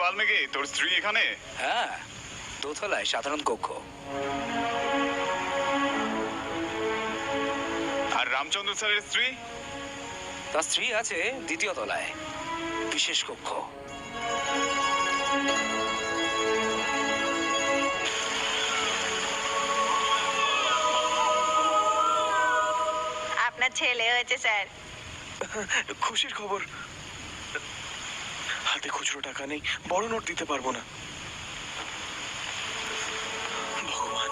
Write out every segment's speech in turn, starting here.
বাল্মীকি, তোর স্ত্রী এখানে? হ্যাঁ, দোতলায় সাধারণ কক্ষ। আর রামচন্দ্র স্যারের স্ত্রী? তার স্ত্রী আছে দ্বিতীয় তলায়, বিশেষ কক্ষ। আপনার ছেলে হয়েছে স্যার। খুশির খবর। হাতে খুচরো টাকা নেই, বড় নোট দিতে পারবো না। ভগবান।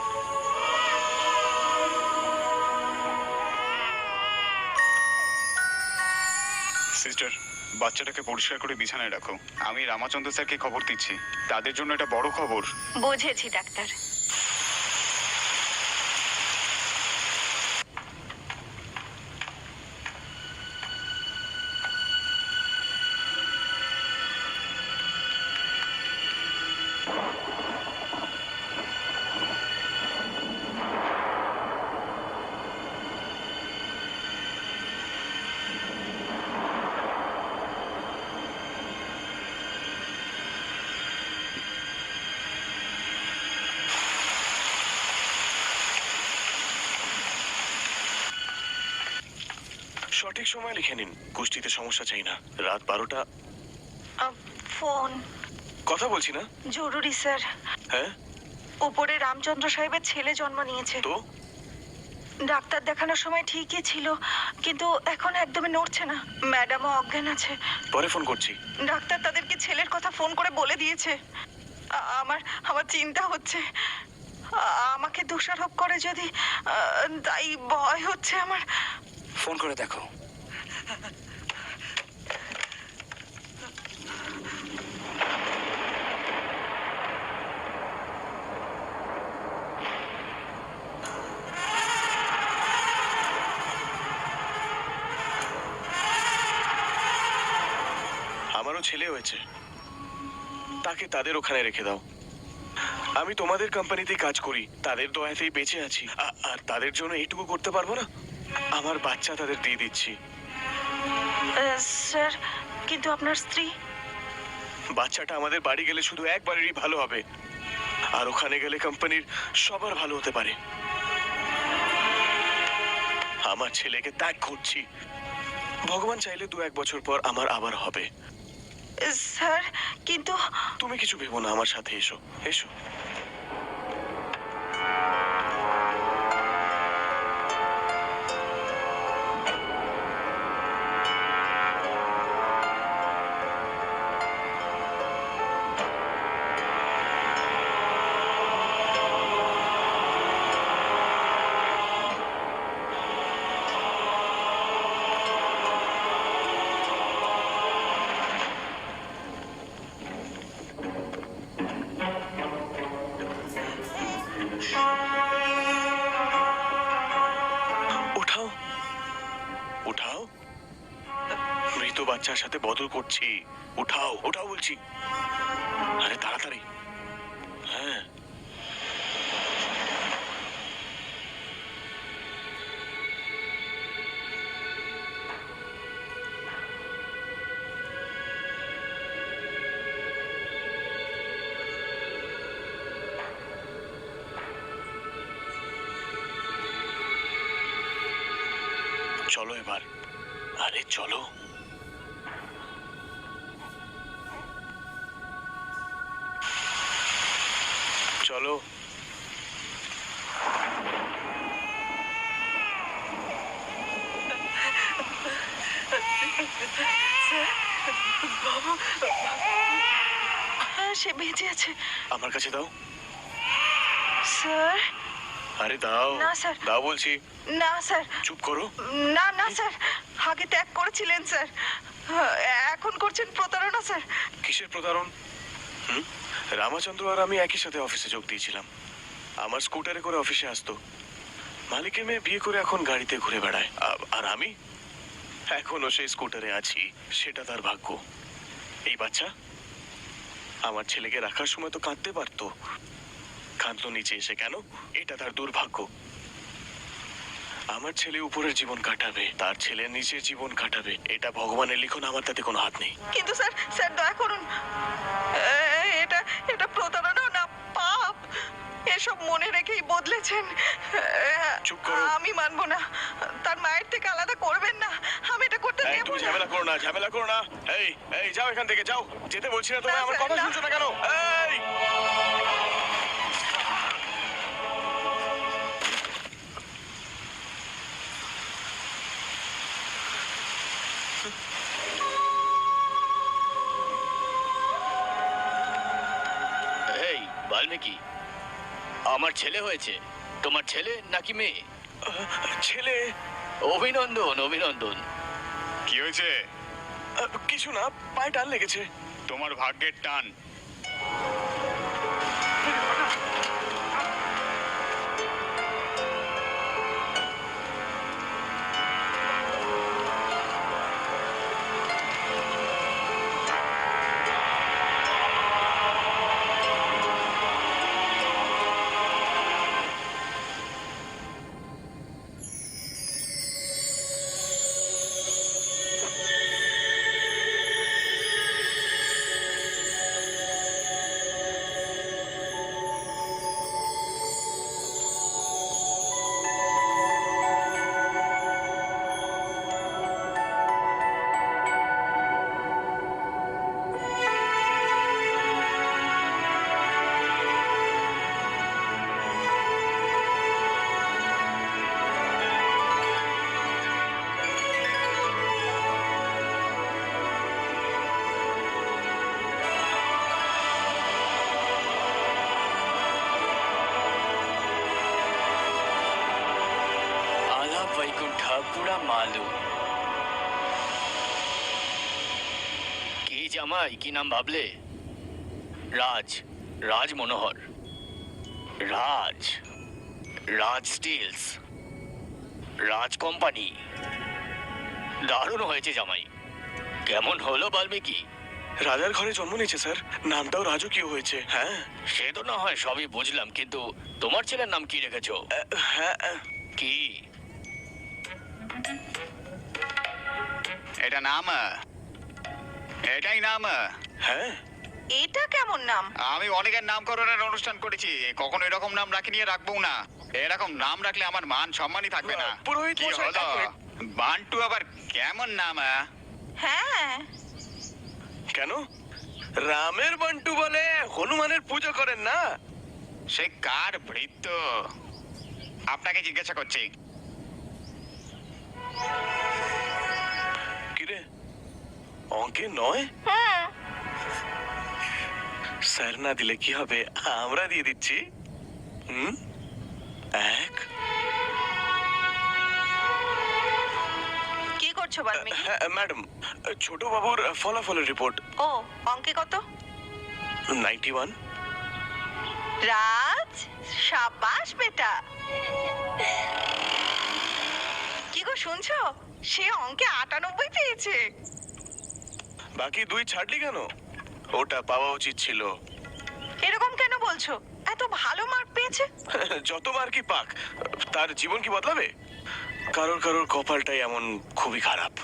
সিস্টার, বাচ্চাটাকে পরিষ্কার করে বিছানায় রাখো। আমি রামাচন্দ্র স্যারকে খবর দিচ্ছি, তাদের জন্য এটা বড় খবর। বুঝেছি ডাক্তার। সঠিক সময় লিখে নিন, কুষ্টিতে সমস্যা চাই না। রাত 12টা। ফোন। কথা বলছি না? জরুরি স্যার। হ্যাঁ উপরে রামচন্দ্র সাহেবের ছেলে জন্ম নিয়েছে। তো ডাক্তার দেখানোর সময় ঠিকই ছিল, কিন্তু এখন একদমই নড়ছে না। ম্যাডামও অজ্ঞান আছে। পরে ফোন করছি। ডাক্তার তাদেরকে ছেলের কথা ফোন করে বলে দিয়েছে। আমার আমার চিন্তা হচ্ছে, আমাকে দোষারোপ করে যদি, তাই ভয় হচ্ছে আমার। ফোন করে দেখো। আমারও ছেলে হয়েছে, তাকে তাদের ওখানে রেখে দাও। আমি তোমাদের কোম্পানিতে কাজ করি, তাদের দয়াতেই বেঁচে আছি। আর তাদের জন্য এইটুকু করতে পারবো না? আমার বাচ্চা তাদের দিয়ে দিচ্ছি। স্যার, কিন্তু আপনার স্ত্রী? বাচ্চাটা আমাদের বাড়ি গেলে শুধু একবারেরই ভালো হবে, আর ওখানে গেলে কোম্পানির সবার ভালো হতে পারে। আমার ছেলেকে ত্যাগ করছি। ভগবান চাইলে 2-1 বছর পর আমার আবার হবে। স্যার, কিন্তু তুমি কিছু ভেবো না, আমার সাথে এসো এসো। উঠাও উঠাও, মৃত বাচ্চার সাথে বদল করছি। উঠাও উঠাও বলছি। আরে তাড়াতাড়ি। হ্যাঁ চলো এবার। আরে চলো। চলো। সে বেঁচে আছে। আমার কাছে দাও। স্যার। আরে দাও। না, স্যার। দাও বলছি। না স্যার। চুপ করো। না না স্যার, আগে ত্যাগ করেছিলেন স্যার, এখন করছেন প্রতারণা স্যার। কিসের প্রতারণ? রামাচন্দ্র আর আমি একই সাথে অফিসে যোগ দিয়েছিলাম। আমার স্কুটারে করে অফিসে আসতো। মালিকের মেয়ে বিয়ে করে এখন গাড়িতে ঘুরে বেড়ায়, আর আমি এখনো সেই স্কুটারে আছি। সেটা তার ভাগ্য। এই বাচ্চা আমার ছেলেকে রাখার সময় তো কাঁদতে পারতো, কাঁদলো নিচে এসে কেন? এটা তার দুর্ভাগ্য। আমার ছেলে উপরের জীবন কাটাবে, তার ছেলে নিচের জীবন কাটাবে, এটা ভগবানের লিখন, আমার তাতে কোনো হাত নেই। কিন্তু স্যার স্যার দয়া করুন, এটা এটা প্রতারণা না, পাপ। এসব মনে রেখেই বদলেছেন। চুপ করো। আমি মানবো না, তার মায়ের থেকে আলাদা করবেন না, আমি এটা করতে এই, দেব তুমি না। ঝামেলা করো না, ঝামেলা করো না। এই এই যাও এখান থেকে, যাও। যেতে বলছি না তুমি, না, আমার স্যার, কথা না। শুনছো না কেন? এই এই বাল্মীকি, আমার ছেলে হয়েছে। তোমার ছেলে নাকি মেয়ে? ছেলে। অভিনন্দন অভিনন্দন। কি হয়েছে? কিছু না, পায়ে টান লেগেছে। তোমার ভাগ্যের টান। আলা বৈকুণ্ঠ পুরা মালু। কি জামাই, কি নাম ভাবলে? রাজ, রাজ মনোহর। রাজ, রাজ স্টিলস, রাজ কোম্পানি। দারুণ হয়েছে জামাই। কেমন হলো বাল্মীকি? রাজার ঘরে জন্ম নিয়েছে স্যার, নামটাও রাজকীয় হয়েছে। হ্যাঁ সে তো না হয় সবই বুঝলাম, কিন্তু তোমার ছেলের নাম কি রেখেছো? হ্যাঁ। কি? এটা নাম, এটাই নাম। হ্যাঁ এটা কেমন নাম? আমি অনেকের নামকরণের অনুষ্ঠান করেছি, কখনো এরকম নাম রাখিনি, রাখবো না। এরকম নাম রাখলে আমার মান সম্মানই থাকবে না। পুরোহিত কি মশাই, হলো? এক মিনিট। বান্টু আবার কেমন নাম? হ্যাঁ, কেন? রামের বান্টু বলে হনুমানের পুজো করেন না? সে কার ভৃত্য? আপনাকে জিজ্ঞাসা করছি। কিরে, অঙ্কে নয়? হুম। স্যার না দিলে কি হবে, আমরা দিয়ে দিচ্ছি। এক। কি করছো বাল্মীকি? হ্যাঁ ম্যাডাম, ছোট বাবুর ফলাফলের রিপোর্ট। ও, অঙ্কে কত? 91। রাজ, সাবাস বেটা। কি গো শুনছো, সে অঙ্কে 98 পেয়েছে। বাকি 2 ছাড়লি কেন? ওটা পাওয়া উচিত ছিল। এরকম কেন বলছো? এত ভালো মার্ক পেয়েছে। যতবার কি পাক, তার জীবন কি বদলাবে? কারোর কারোর কপালটাই এমন, খুবই খারাপ।